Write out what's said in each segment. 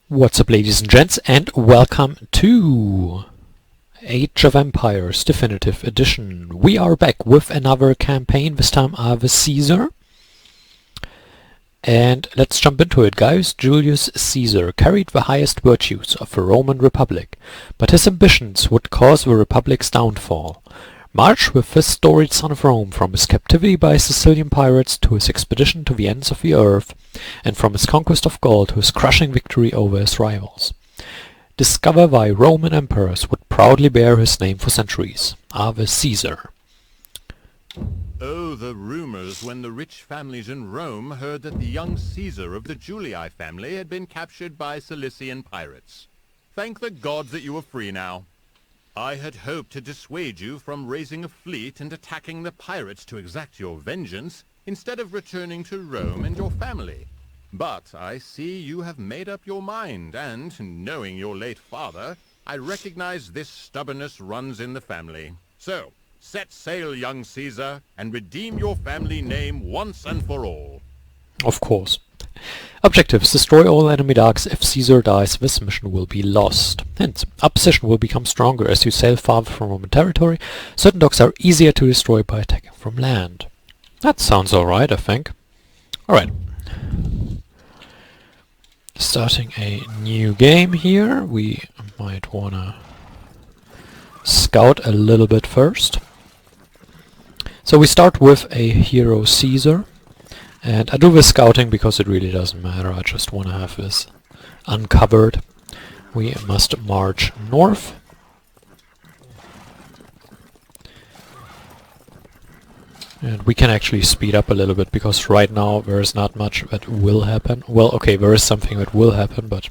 What's up, ladies and gents, and welcome to Age of Empires Definitive Edition. We are back with another campaign, this time with Caesar. And let's jump into it. Gaius Julius Caesar carried the highest virtues of the Roman Republic, but his ambitions would cause the Republic's downfall. March with this storied son of Rome from his captivity by Sicilian pirates to his expedition to the ends of the earth, and from his conquest of Gaul to his crushing victory over his rivals. Discover why Roman emperors would proudly bear his name for centuries. Ave Caesar. Oh, the rumors when the rich families in Rome heard that the young Caesar of the Julii family had been captured by Cilician pirates. Thank the gods that you are free now. I had hoped to dissuade you from raising a fleet and attacking the pirates to exact your vengeance, instead of returning to Rome and your family. But I see you have made up your mind, and, knowing your late father, I recognize this stubbornness runs in the family. So, set sail, young Caesar, and redeem your family name once and for all. Of course. Objectives: destroy all enemy docks. If Caesar dies, this mission will be lost. Hence, opposition will become stronger as you sail farther from Roman territory. Certain docks are easier to destroy by attacking from land. That sounds alright, I think. Alright. Starting a new game here. We might wanna scout a little bit first. So we start with a hero Caesar. And I do this scouting because it really doesn't matter, I just want to have this uncovered. We must march north. And we can actually speed up a little bit because right now there is not much that will happen. Well, okay, there is something that will happen, but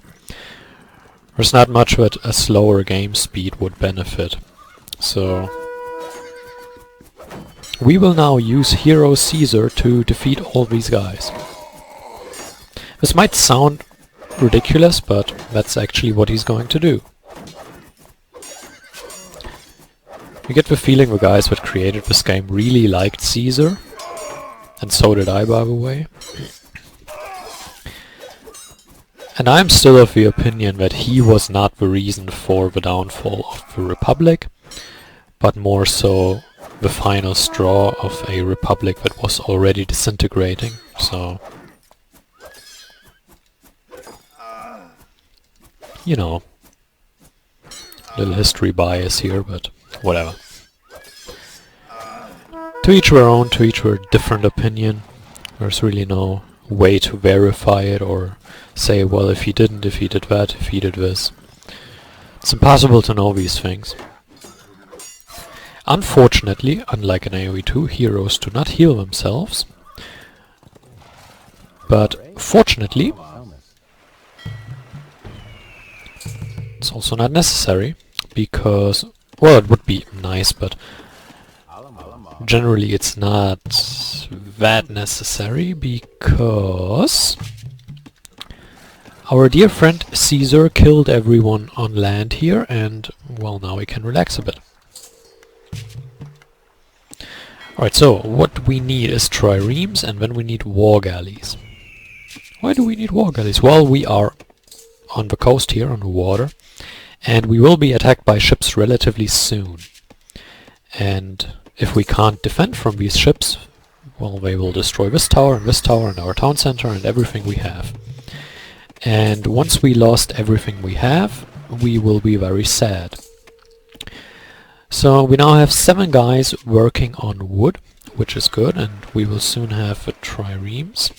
there's not much that a slower game speed would benefit. So we will now use Hero Caesar to defeat all these guys. This might sound ridiculous, but that's actually what he's going to do. You get the feeling the guys that created this game really liked Caesar. And so did I, by the way. And I'm still of the opinion that he was not the reason for the downfall of the Republic, but more so the final straw of a republic that was already disintegrating, so you know, little history bias here, but whatever. To each their own, to each their different opinion. There's really no way to verify it or say, well, if he didn't, if he did that, if he did this. It's impossible to know these things. Unfortunately, unlike in AoE 2, heroes do not heal themselves. But fortunately, it's also not necessary, because, well, it would be nice, but generally it's not that necessary, because our dear friend Caesar killed everyone on land here, and, well, now we can relax a bit. Alright, so what we need is triremes, and then we need war galleys. Why do we need war galleys? Well, we are on the coast here, on the water, and we will be attacked by ships relatively soon. And if we can't defend from these ships, well, they will destroy this tower and our town center and everything we have. And once we lost everything we have, we will be very sad. So we now have 7 guys working on wood, which is good, and we will soon have triremes.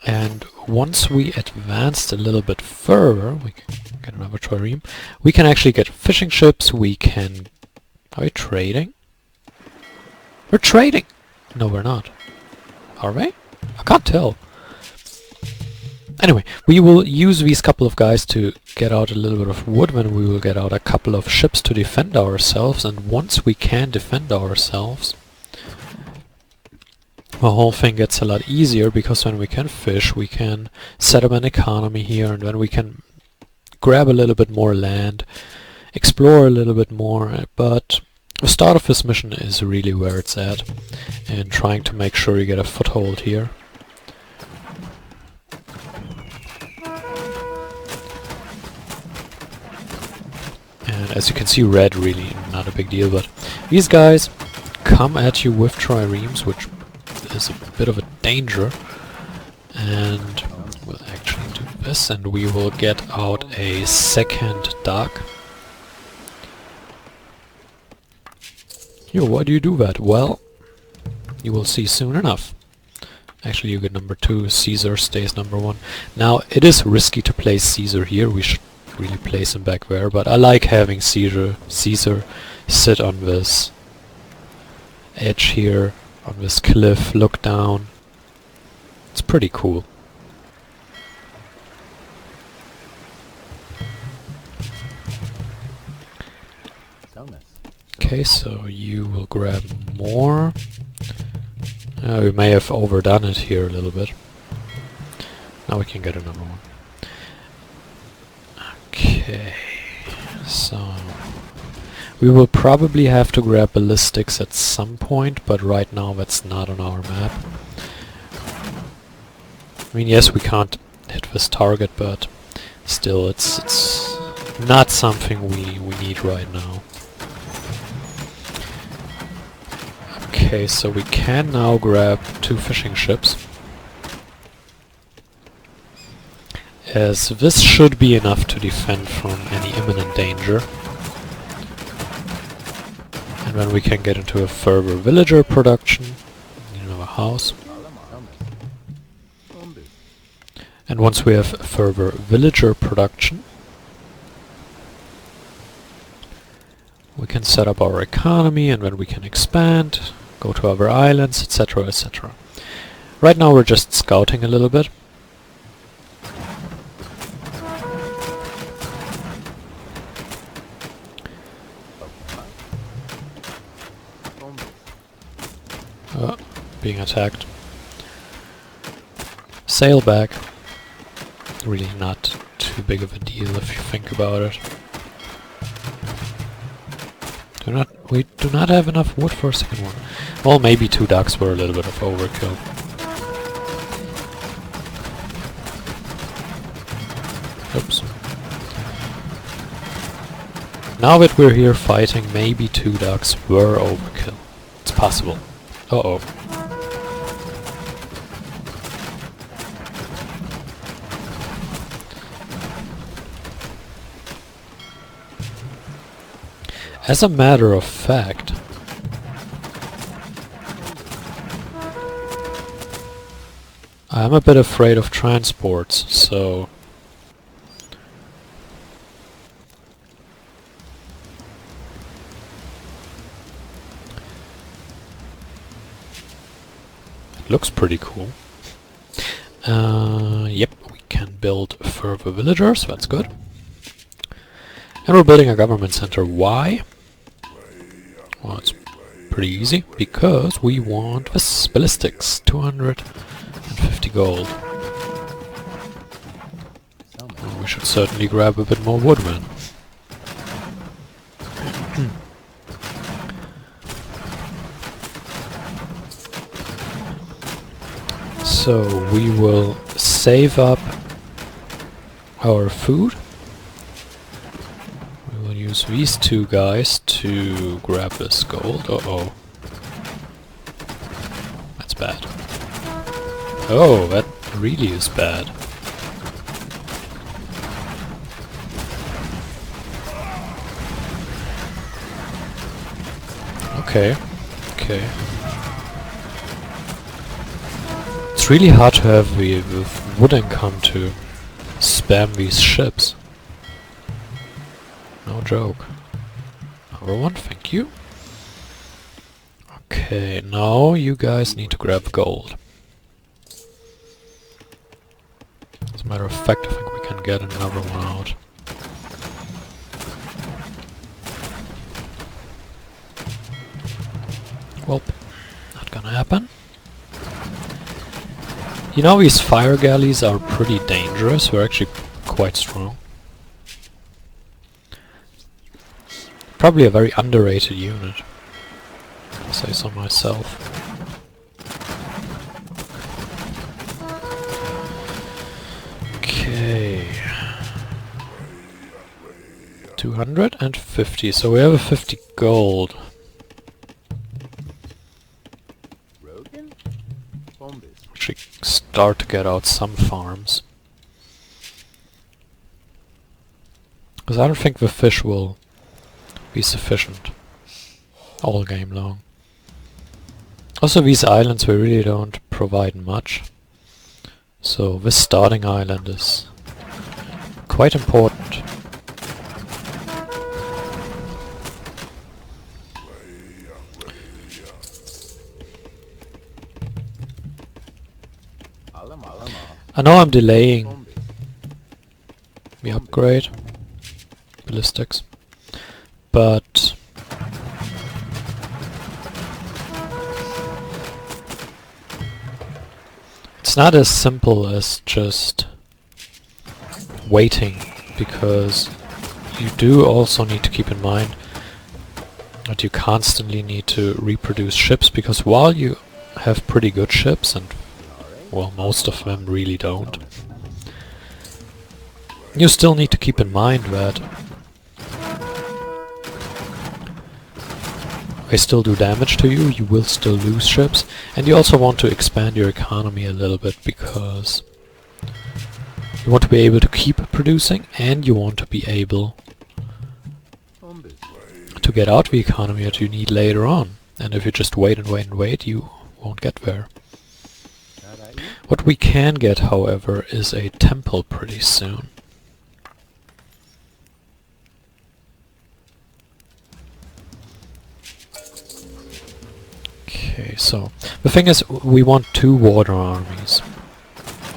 And once we advanced a little bit further, we can get another trireme. We can actually get fishing ships, we can... Are we trading? We're trading! No, we're not. Are we? I can't tell. Anyway, we will use these couple of guys to get out a little bit of wood, then we will get out a couple of ships to defend ourselves, and once we can defend ourselves, the whole thing gets a lot easier, because when we can fish, we can set up an economy here, and then we can grab a little bit more land, explore a little bit more, but the start of this mission is really where it's at, and trying to make sure you get a foothold here. as you can see, red really not a big deal, but these guys come at you with triremes, which is a bit of a danger. And we'll actually do this, and we will get out a second dock. Yo, why do you do that? Well, you will see soon enough. Actually, you get number 2, Caesar stays number 1. Now, it is risky to place Caesar here, we should really place him back there, but I like having Caesar sit on this edge here, on this cliff, look down. It's pretty cool. Okay, so you will grab more. We may have overdone it here a little bit. Now we can get another one. Okay, so we will probably have to grab ballistics at some point, but right now that's not on our map. I mean, yes, we can't hit this target, but still, it's not something we need right now. Okay, so we can now grab 2 fishing ships, as this should be enough to defend from any imminent danger. And then we can get into a further villager production, a house. And once we have further villager production, we can set up our economy, and then we can expand, go to other islands, etc, etc. Right now we're just scouting a little bit. Being attacked. Sail back. Really not too big of a deal if you think about it. We do not have enough wood for a second one. Well, maybe 2 ducks were a little bit of overkill. Oops. Now that we're here fighting, maybe 2 ducks were overkill. It's possible. Uh-oh. As a matter of fact, I'm a bit afraid of transports, so it looks pretty cool. Yep, we can build further villagers, that's good. And we're building a government center. Why? Well, it's pretty easy, because we want the ballistics, 250 gold. Well, we should certainly grab a bit more wood, man. So we will save up our food. Use these 2 guys to grab this gold. Uh-oh. That's bad. Oh, that really is bad. Okay. Okay. It's really hard to have the wood income to spam these ships. No joke. Number 1, thank you. Okay, now you guys need to grab gold. As a matter of fact, I think we can get another one out. Well, not gonna happen. You know, these fire galleys are pretty dangerous. They're actually quite strong. Probably a very underrated unit, if I say so myself. Okay. 250, so we have a 50 gold. Should start to get out some farms. Because I don't think the fish will be sufficient all game long. Also, these islands we really don't provide much. So this starting island is quite important. I know I'm delaying the upgrade, ballistics, but it's not as simple as just waiting, because you do also need to keep in mind that you constantly need to reproduce ships, because while you have pretty good ships, and well, most of them really don't, you still need to keep in mind that they still do damage to you, you will still lose ships, and you also want to expand your economy a little bit, because you want to be able to keep producing, and you want to be able to get out the economy that you need later on. And if you just wait and wait and wait, you won't get there. What we can get, however, is a temple pretty soon. Okay, so the thing is, we want 2 water armies,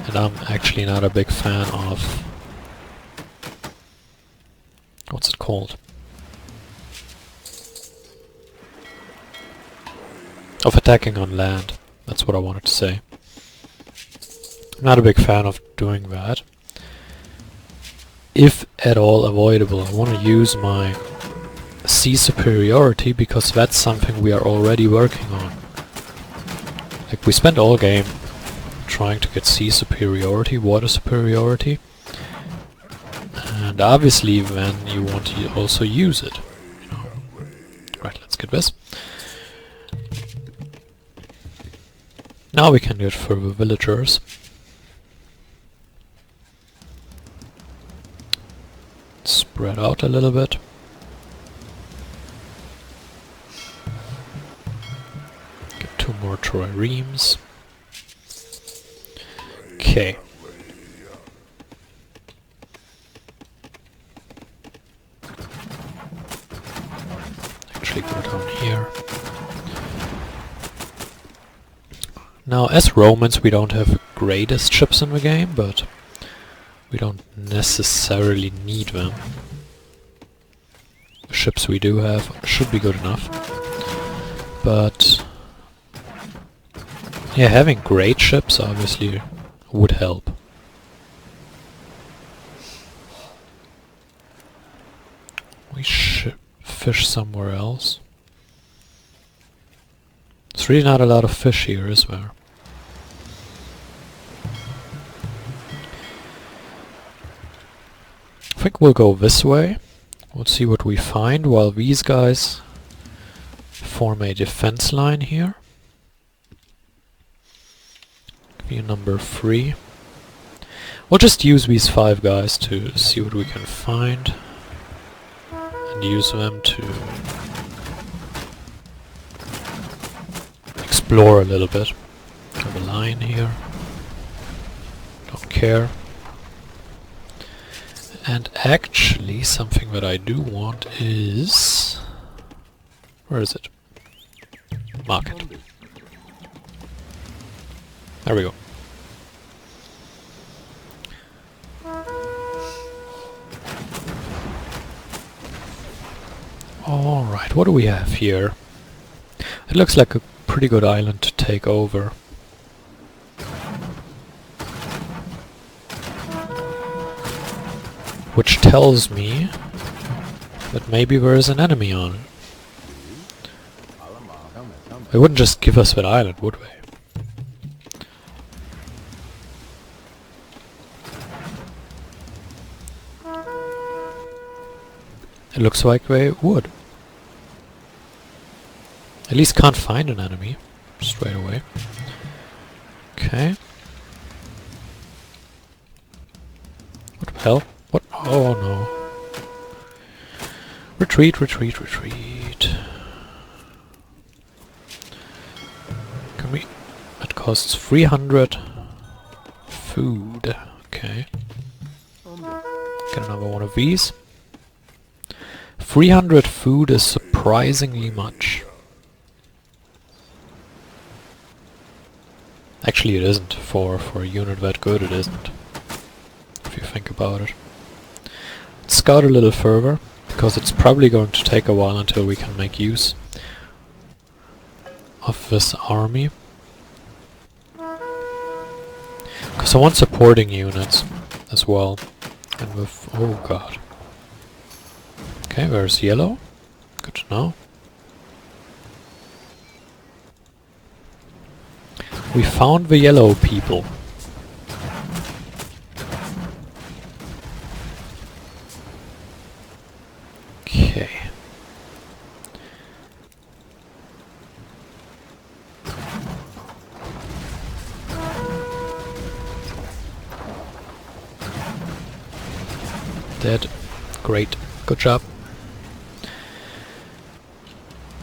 and I'm actually not a big fan of... what's it called? Of attacking on land. That's what I wanted to say. I'm not a big fan of doing that. If at all avoidable, I want to use my sea superiority, because that's something we are already working on. Like, we spent all game trying to get sea superiority, water superiority, and obviously then you want to also use it, you know. Right, let's get this. Now we can get further villagers. Spread out a little bit. Get 2 more triremes. Okay. Actually go down here. Now, as Romans, we don't have the greatest ships in the game, but we don't necessarily need them. The ships we do have should be good enough. But yeah, having great ships obviously would help. We should fish somewhere else. There's really not a lot of fish here, is there? I think we'll go this way. We'll see what we find while these guys form a defense line here. Be number 3. We'll just use these 5 guys to see what we can find, and use them to explore a little bit. Have a line here. Don't care. And actually, something that I do want is... where is it? Market. There we go. Alright, what do we have here? It looks like a pretty good island to take over. Which tells me that maybe there is an enemy on it. They wouldn't just give us that island, would they? It looks like they would. At least can't find an enemy straight away. Okay. What the hell? What? Oh no. Retreat, retreat, retreat. Can we... It costs 300 food. Okay. Get another one of these. 300 food is surprisingly much. Actually it isn't. For a unit that good it isn't. If you think about it. Let's scout a little further, because it's probably going to take a while until we can make use of this army. Because I want supporting units as well. And with... oh god. Okay, there's yellow. Good to know. We found the yellow people. Okay. Dead. Great. Good job.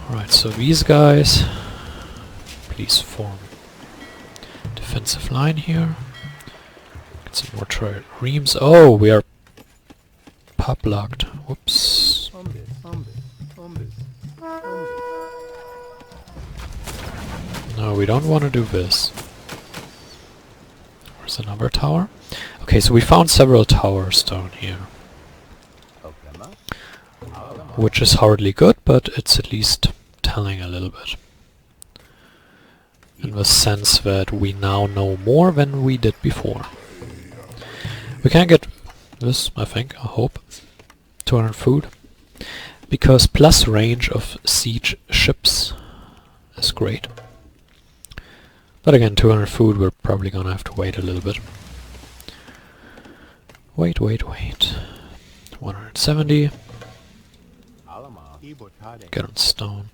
Alright, so these guys, please form defensive line here. Get some more triremes. Oh, we are pop locked. Whoops. No, we don't want to do this. There's another tower. Okay, so we found several towers down here. Which is hardly good, but it's at least telling a little bit. In the sense that we now know more than we did before. We can get this, I think, I hope. 200 food. Because plus range of siege ships is great. But again, 200 food, we're probably gonna have to wait a little bit. Wait. 170. Get on stone.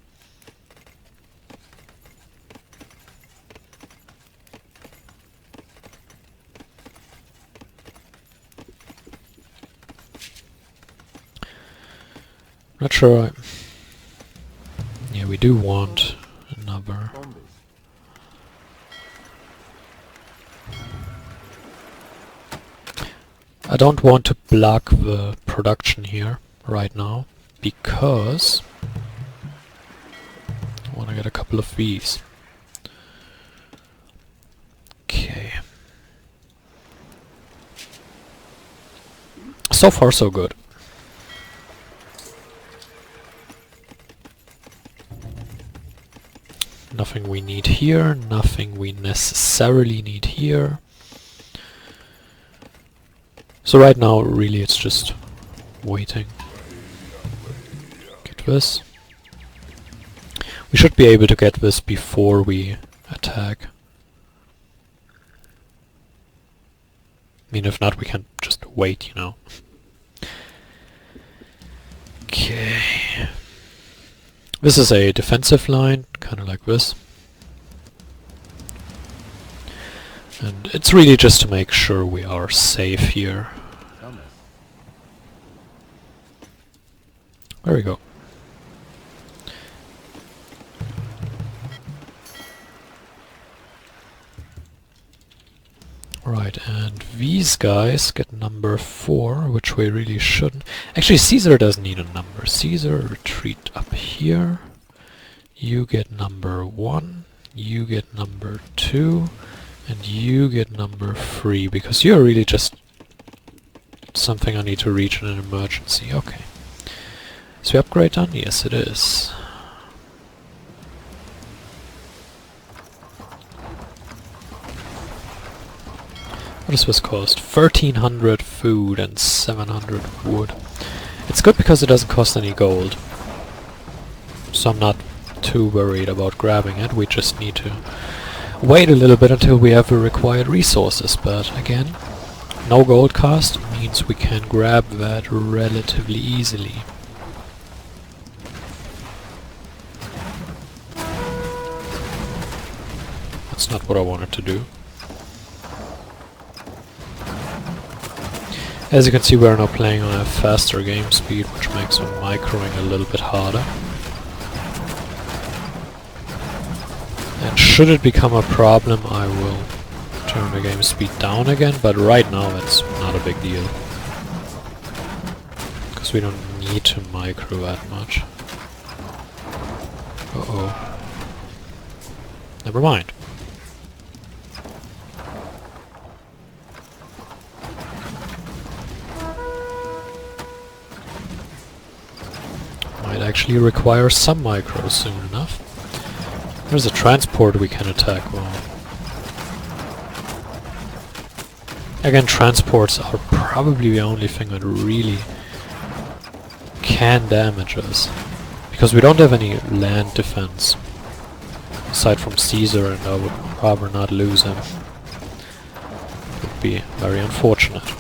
Not sure. Yeah, we do want another. I don't want to block the production here right now because I want to get a couple of these. Okay. So far so good. Nothing we need here, nothing we necessarily need here. So right now, really, it's just waiting. Get this. We should be able to get this before we attack. I mean, if not, we can just wait, you know. Okay. This is a defensive line, kind of like this. And it's really just to make sure we are safe here. There we go. Right, and these guys get number 4, which we really shouldn't. Actually, Caesar doesn't need a number. Caesar, retreat up here. You get number 1, you get number 2, and you get number 3, because you're really just something I need to reach in an emergency. Okay. Is the upgrade done? Yes, it is. What does this cost? 1300 food and 700 wood. It's good because it doesn't cost any gold. So I'm not too worried about grabbing it. We just need to wait a little bit until we have the required resources. But again, no gold cost means we can grab that relatively easily. That's not what I wanted to do. As you can see, we're now playing on a faster game speed, which makes microing a little bit harder. And should it become a problem, I will turn the game speed down again, but right now it's not a big deal. Because we don't need to micro that much. Uh-oh. Never mind. Might actually require some micros soon enough. There's a transport we can attack. Well, again, transports are probably the only thing that really can damage us. Because we don't have any land defense. Aside from Caesar, and I would rather not lose him. It would be very unfortunate.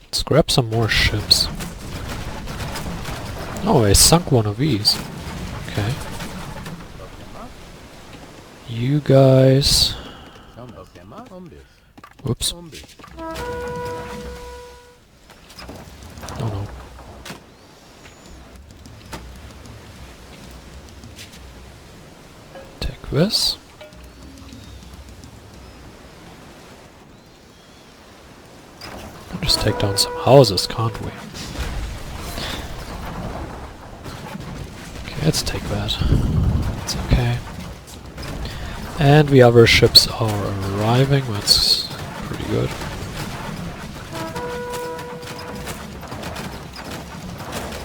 Let's grab some more ships. Oh, I sunk one of these. Okay. You guys... Whoops. Oh no. Take this. Just take down some houses, can't we? Okay, let's take that. It's okay. And the other ships are arriving, that's pretty good.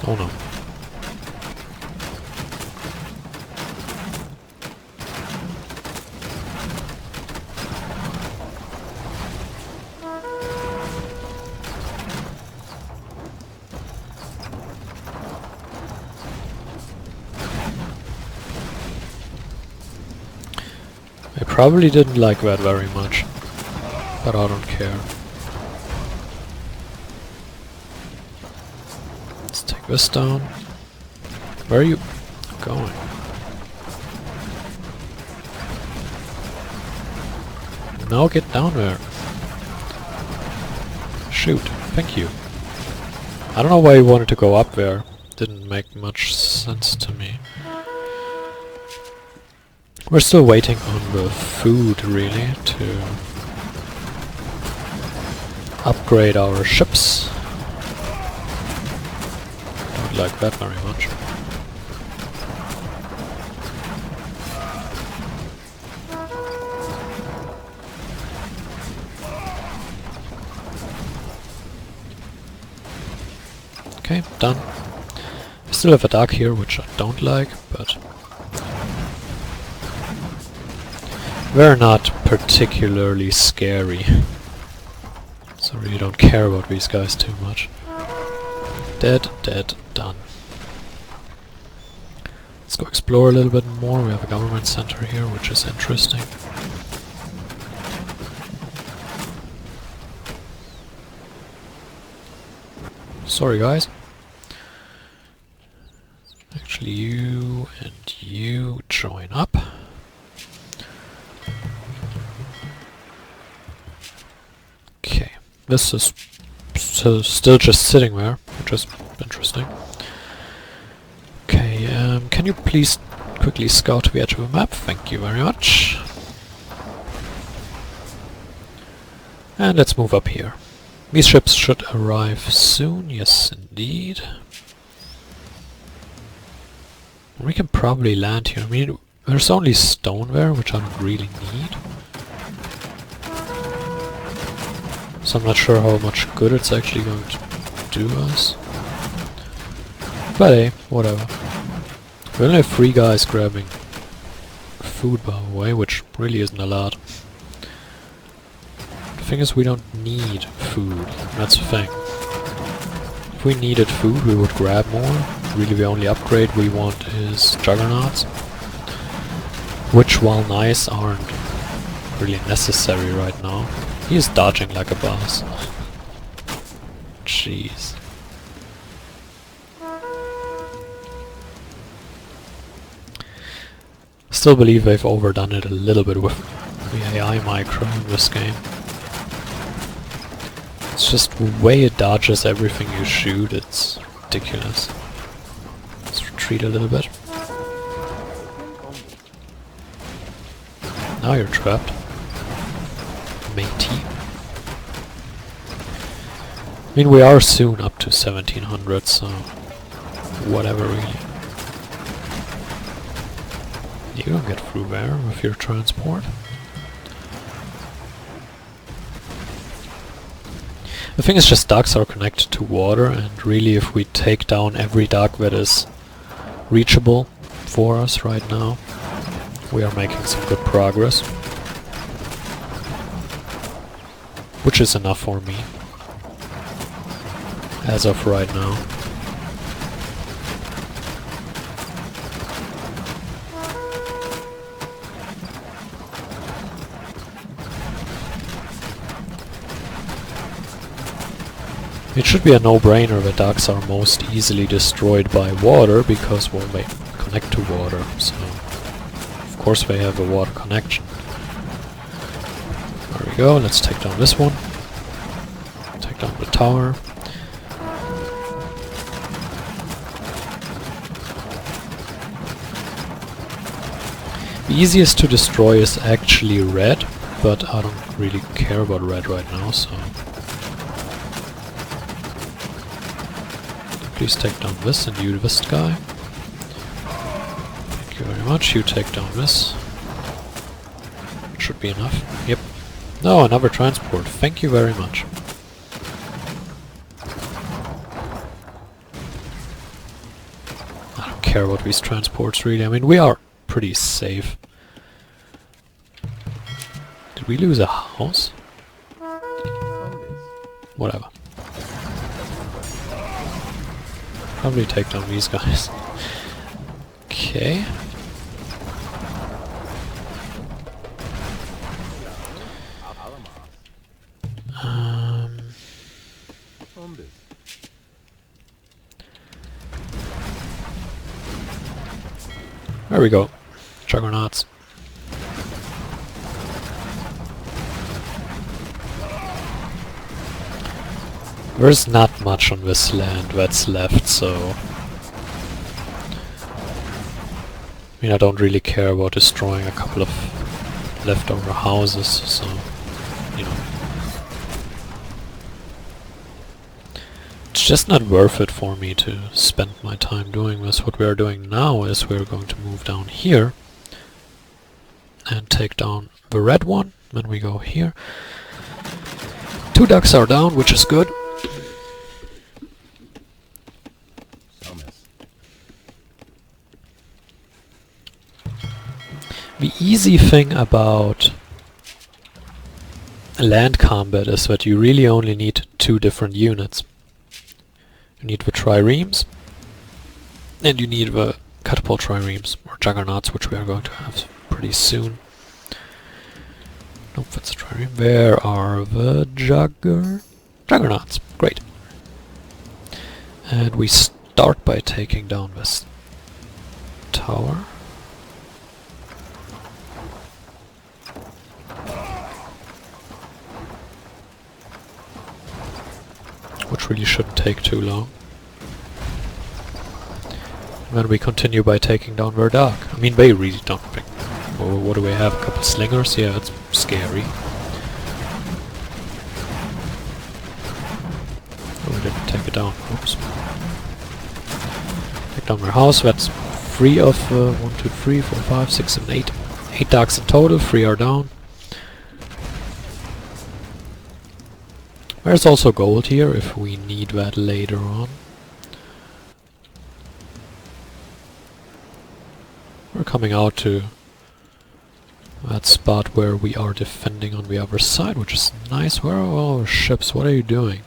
Oh no. I probably didn't like that very much, but I don't care. Let's take this down. Where are you going? Now get down there. Shoot, thank you. I don't know why you wanted to go up there. Didn't make much sense to me. We're still waiting on the food, really, to upgrade our ships. Don't like that very much. Okay, done. I still have a dock here, which I don't like, but they're not particularly scary. So I really don't care about these guys too much. Dead, dead, done. Let's go explore a little bit more. We have a government center here, which is interesting. Sorry guys. Actually, you and you join up. Okay, this is still just sitting there, which is interesting. Okay, can you please quickly scout the edge of the map? Thank you very much. And let's move up here. These ships should arrive soon, yes indeed. We can probably land here. I mean, there's only stone there, which I don't really need. So I'm not sure how much good it's actually going to do us. But hey, whatever. We only have 3 guys grabbing food by the way, which really isn't a lot. The thing is, we don't need food. That's the thing. If we needed food, we would grab more. really the only upgrade we want is Juggernauts, which, while nice, aren't really necessary right now. He is dodging like a boss. Jeez. Still believe they've overdone it a little bit with the AI micro in this game. It's just the way it dodges everything you shoot, it's ridiculous. Let's retreat a little bit. Now you're trapped. Matey. I mean, we are soon up to 1700, so whatever really. You don't get through there with your transport. The thing is, just ducks are connected to water, and really if we take down every duck that is reachable for us right now, we are making some good progress. Which is enough for me, as of right now. It should be a no-brainer that ducks are most easily destroyed by water, because, well, they connect to water, so of course they have a water connection. There we go, let's take down this one. Take down the tower. The easiest to destroy is actually red, but I don't really care about red right now, so... Please take down this and you this guy. Thank you very much, you take down this. Should be enough. Yep. No, another transport. Thank you very much. I don't care about these transports really. I mean, we are pretty safe. Did we lose a house? Whatever. Probably take down these guys. Okay. There we go. Juggernauts. There's not much on this land that's left, so... I mean, I don't really care about destroying a couple of leftover houses, so... you know... It's just not worth it for me to spend my time doing this. What we are doing now is we're going to move down here and take down the red one. Then we go here. 2 ducks are down, which is good. The easy thing about land combat is that you really only need 2 different units. You need the triremes, and you need the catapult triremes, or juggernauts, which we are going to have pretty soon. Nope, that's a trireme. Where are the juggernauts? Great. And we start by taking down this tower. Which really shouldn't take too long. And then we continue by taking down their duck. I mean, they really don't think... Oh, what do we have? A couple slingers? Yeah, that's scary. Oh, we didn't take it down. Oops. Take down their house. That's 3 of 1, 2, 3, 4, 5, 6, 7, 8. 8 ducks in total. 3 are down. There's also gold here, if we need that later on. We're coming out to that spot where we are defending on the other side, which is nice. Where are all our ships? What are you doing?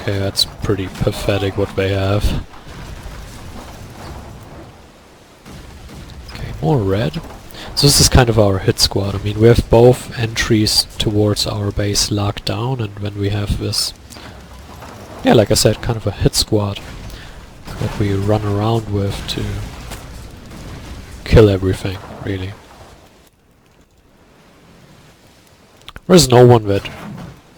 Okay, that's pretty pathetic what they have. Okay, more red. So this is kind of our hit squad. I mean, we have both entries towards our base locked down, and when we have this, yeah, like I said, kind of a hit squad that we run around with to kill everything, really. There's no one that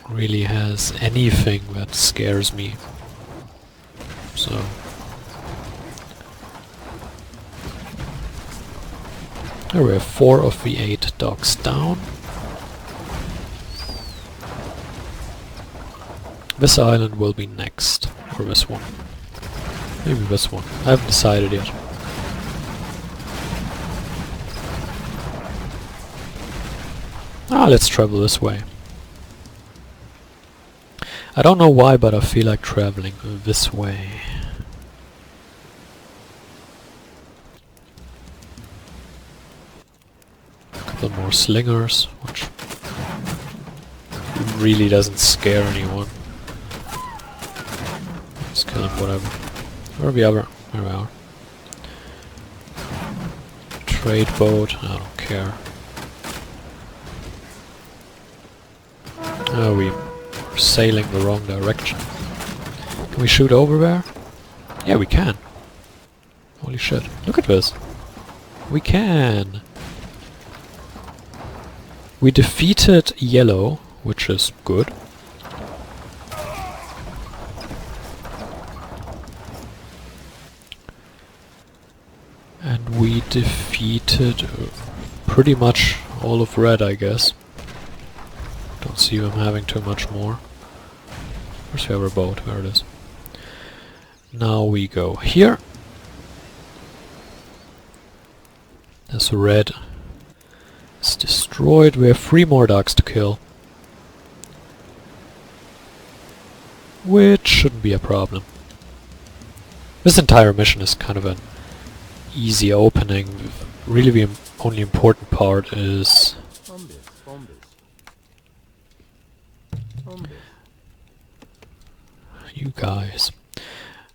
really has anything that scares me. So there we have 4 of the 8 dogs down. This island will be next, or this one. Maybe this one. I haven't decided yet. Let's travel this way. I don't know why, but I feel like traveling this way. A couple more slingers, which really doesn't scare anyone. Let's kill him, whatever. Where are the other? There we are. Trade boat, I don't care. Oh, we are sailing the wrong direction. Can we shoot over there? Yeah, we can. Holy shit. Look at this. We can. We defeated yellow, which is good. And we defeated pretty much all of red, I guess. Don't see them having too much more. Where's the other boat? There it is. Now we go here. This red is destroyed. We have 3 more dogs to kill. Which shouldn't be a problem. This entire mission is kind of an easy opening. Really the only important part is you guys.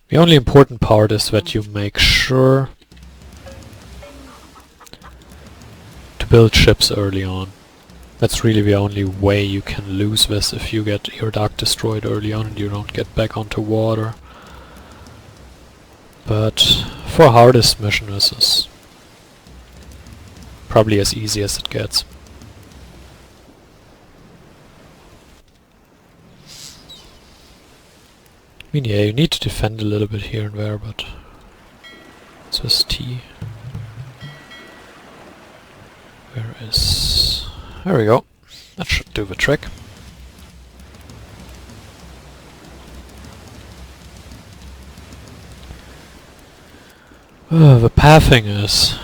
The only important part is that you make sure to build ships early on. That's really the only way you can lose this, if you get your dock destroyed early on and you don't get back onto water. But for hardest mission, this is probably as easy as it gets. I mean, yeah, you need to defend a little bit here and there, but it's just T. Where is... There we go. That should do the trick. The pathing is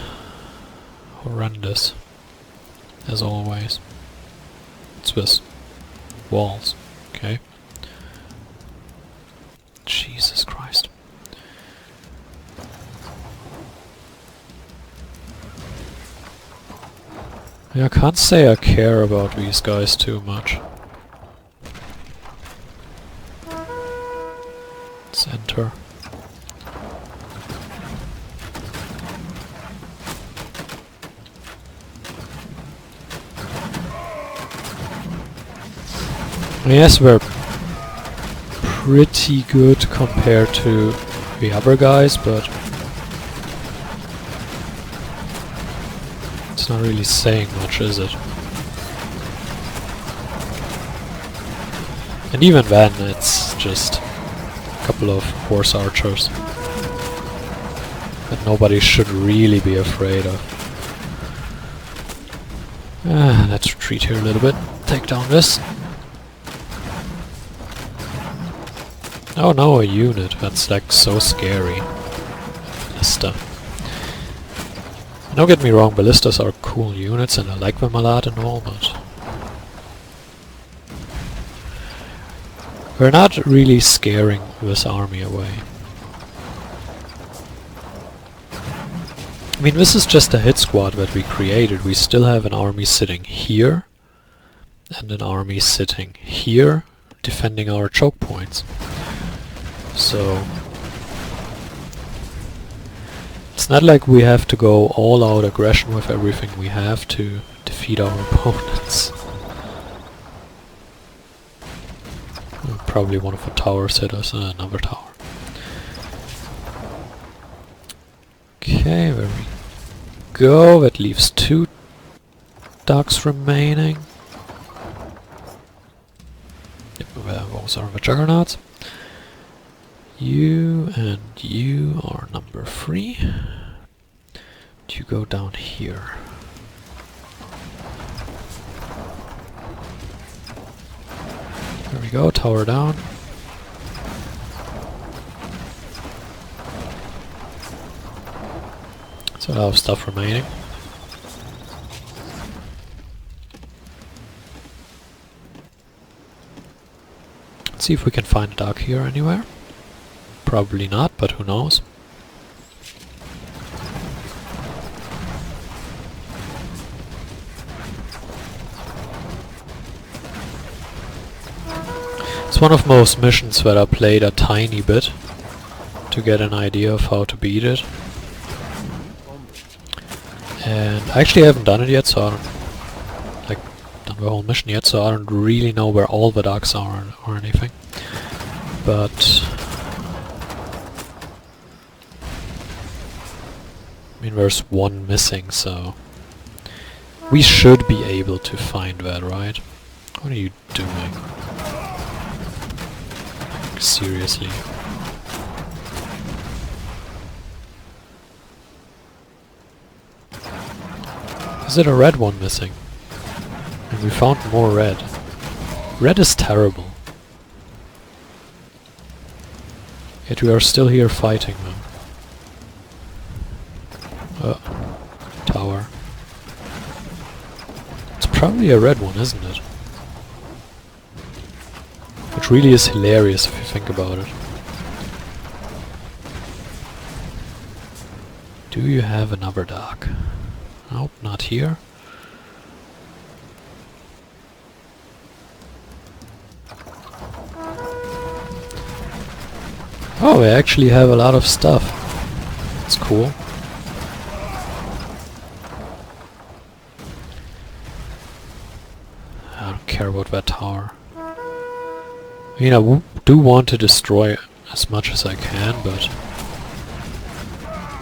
horrendous, as always. It's this. Walls. Okay. Jesus Christ. Yeah, I can't say I care about these guys too much. Let's enter. Yes, we're pretty good compared to the other guys, but it's not really saying much, is it? And even then, it's just a couple of horse archers that nobody should really be afraid of. Let's retreat here a little bit, take down this. Oh no, a unit. That's like so scary. Ballista. Don't get me wrong, ballistas are cool units and I like them a lot and all, but we're not really scaring this army away. I mean, this is just a hit squad that we created. We still have an army sitting here and an army sitting here defending our choke points. So it's not like we have to go all out aggression with everything we have to defeat our opponents. Probably one of the towers hit us and another tower. Okay, there we go. That leaves 2 ducks remaining. Those are the juggernauts. You and you are number 3. You go down here. There we go, tower down. So a lot of stuff remaining. Let's see if we can find a duck here anywhere. Probably not, but who knows. It's one of most missions that I played a tiny bit to get an idea of how to beat it. And I actually haven't done it yet, so I don't done the whole mission yet, so I don't really know where all the ducks are or anything. But I mean, there's 1 missing, so we should be able to find that, right? What are you doing? Seriously. Is it a red one missing? And we found more red. Red is terrible. Yet we are still here fighting them. Tower. It's probably a red one, isn't it? Which really is hilarious if you think about it. Do you have another duck? Nope, not here. Oh, we actually have a lot of stuff. That's cool. I don't care about that tower. I mean, I do want to destroy as much as I can, but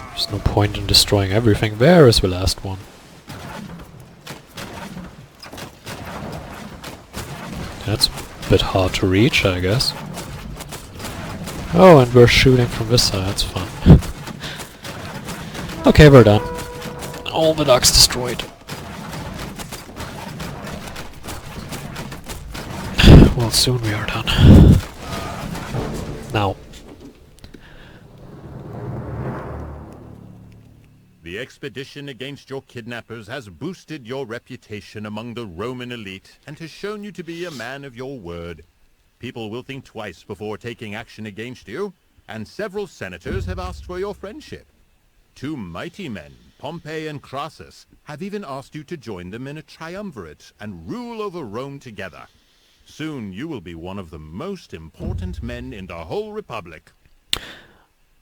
there's no point in destroying everything. There is the last one. That's a bit hard to reach, I guess. Oh, and we're shooting from this side, that's fun. Okay, we're done. All the ducks destroyed. Well, soon we are done. Now. The expedition against your kidnappers has boosted your reputation among the Roman elite and has shown you to be a man of your word. People will think twice before taking action against you, and several senators have asked for your friendship. 2 mighty men, Pompey and Crassus, have even asked you to join them in a triumvirate and rule over Rome together. Soon you will be one of the most important men in the whole Republic.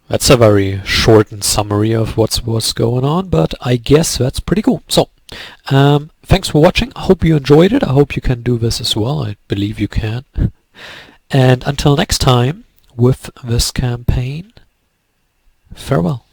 That's a very shortened summary of what's going on, but I guess that's pretty cool. So, thanks for watching. I hope you enjoyed it. I hope you can do this as well. I believe you can. And until next time, with this campaign, farewell.